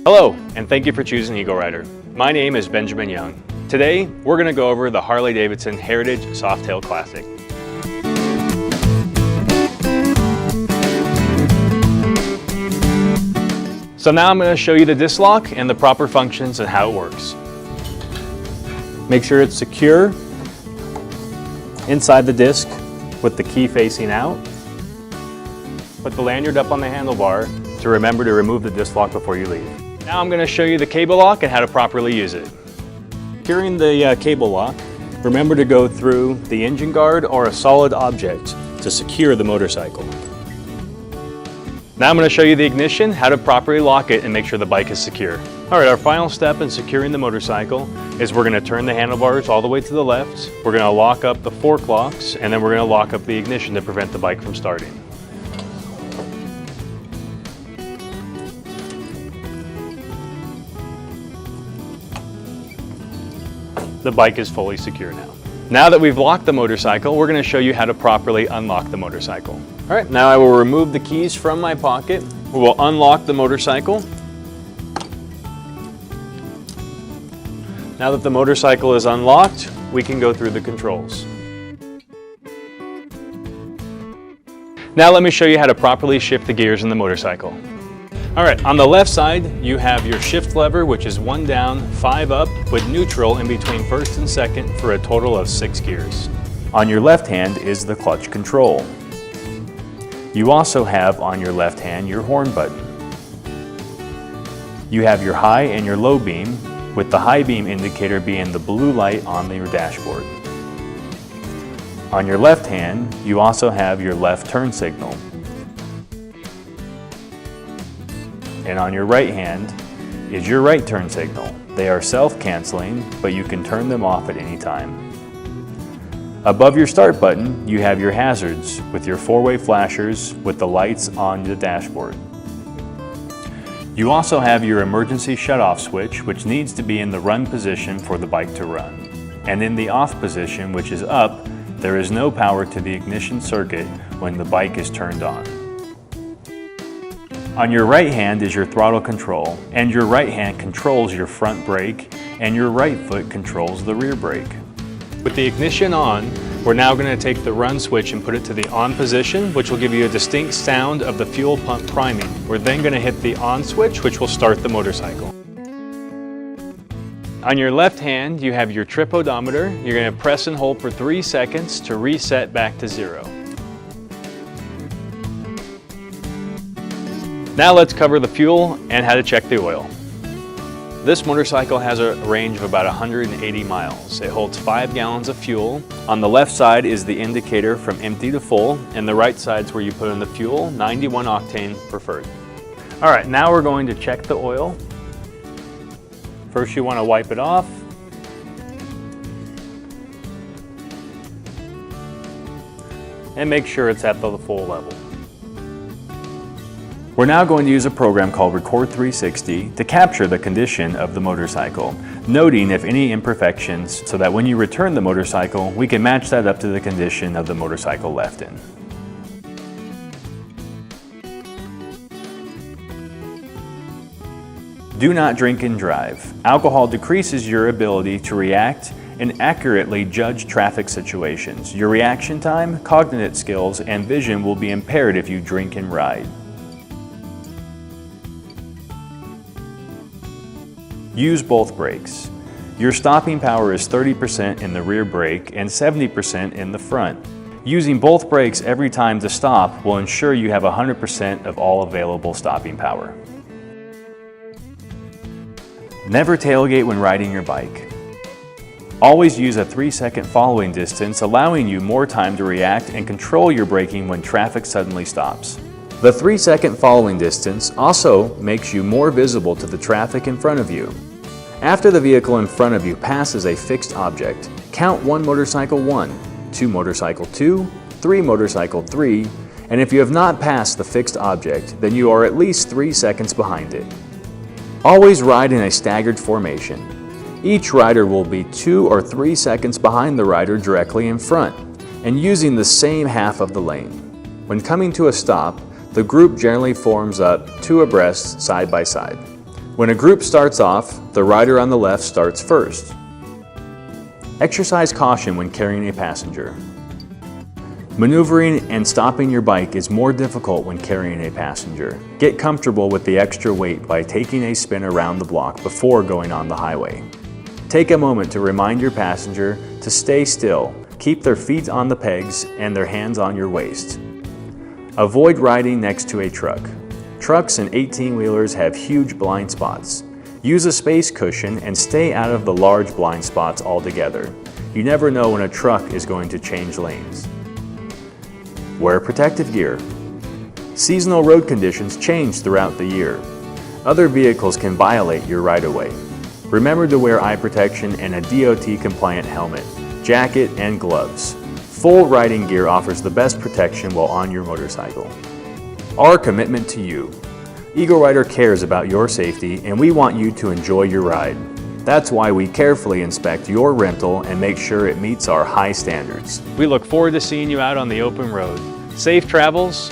Hello, and thank you for choosing Eaglerider. My name is Benjamin Young. Today, we're going to go over the Harley Davidson Heritage Softail Classic. So now I'm going to show you the disc lock and the proper functions and how it works. Make sure it's secure inside the disc with the key facing out. Put the lanyard up on the handlebar to remember to remove the disc lock before you leave. Now I'm going to show you the cable lock and how to properly use it. Securing the cable lock, remember to go through the engine guard or a solid object to secure the motorcycle. Now I'm going to show you the ignition, how to properly lock it and make sure the bike is secure. Alright, our final step in securing the motorcycle is we're going to turn the handlebars all the way to the left, we're going to lock up the fork locks, and then we're going to lock up the ignition to prevent the bike from starting. The bike is fully secure now. Now that we've locked the motorcycle, we're going to show you how to properly unlock the motorcycle. All right, now I will remove the keys from my pocket. We will unlock the motorcycle. Now that the motorcycle is unlocked, we can go through the controls. Now let me show you how to properly shift the gears in the motorcycle. All right, on the left side, you have your shift lever, which is 1 down, 5 up, with neutral in between first and second for a total of 6 gears. On your left hand is the clutch control. You also have on your left hand your horn button. You have your high and your low beam, with the high beam indicator being the blue light on your dashboard. On your left hand, you also have your left turn signal. And on your right hand is your right turn signal. They are self-canceling, but you can turn them off at any time. Above your start button, you have your hazards with your 4-way flashers with the lights on the dashboard. You also have your emergency shut-off switch, which needs to be in the run position for the bike to run. And in the off position, which is up, there is no power to the ignition circuit when the bike is turned on. On your right hand is your throttle control, and your right hand controls your front brake, and your right foot controls the rear brake. With the ignition on, we're now going to take the run switch and put it to the on position, which will give you a distinct sound of the fuel pump priming. We're then going to hit the on switch, which will start the motorcycle. On your left hand, you have your trip odometer. You're going to press and hold for 3 seconds to reset back to 0. Now let's cover the fuel and how to check the oil. This motorcycle has a range of about 180 miles. It holds 5 gallons of fuel. On the left side is the indicator from empty to full, and the right side is where you put in the fuel, 91 octane preferred. All right, now we're going to check the oil. First you want to wipe it off. And make sure it's at the full level. We're now going to use a program called Record 360 to capture the condition of the motorcycle, noting if any imperfections so that when you return the motorcycle, we can match that up to the condition of the motorcycle left in. Do not drink and drive. Alcohol decreases your ability to react and accurately judge traffic situations. Your reaction time, cognitive skills, and vision will be impaired if you drink and ride. Use both brakes. Your stopping power is 30% in the rear brake and 70% in the front. Using both brakes every time to stop will ensure you have 100% of all available stopping power. Never tailgate when riding your bike. Always use a 3-second following distance, allowing you more time to react and control your braking when traffic suddenly stops. The 3-second following distance also makes you more visible to the traffic in front of you. After the vehicle in front of you passes a fixed object, count 1 motorcycle 1, 2 motorcycle 2, 3 motorcycle 3, and if you have not passed the fixed object, then you are at least 3 seconds behind it. Always ride in a staggered formation. Each rider will be 2 or 3 seconds behind the rider directly in front, and using the same half of the lane. When coming to a stop, the group generally forms up 2 abreast side by side. When a group starts off, the rider on the left starts first. Exercise caution when carrying a passenger. Maneuvering and stopping your bike is more difficult when carrying a passenger. Get comfortable with the extra weight by taking a spin around the block before going on the highway. Take a moment to remind your passenger to stay still, keep their feet on the pegs and their hands on your waist. Avoid riding next to a truck. Trucks and 18-wheelers have huge blind spots. Use a space cushion and stay out of the large blind spots altogether. You never know when a truck is going to change lanes. Wear protective gear. Seasonal road conditions change throughout the year. Other vehicles can violate your right-of-way. Remember to wear eye protection and a DOT-compliant helmet, jacket, and gloves. Full riding gear offers the best protection while on your motorcycle. Our commitment to you. Eaglerider cares about your safety and we want you to enjoy your ride. That's why we carefully inspect your rental and make sure it meets our high standards. We look forward to seeing you out on the open road. Safe travels,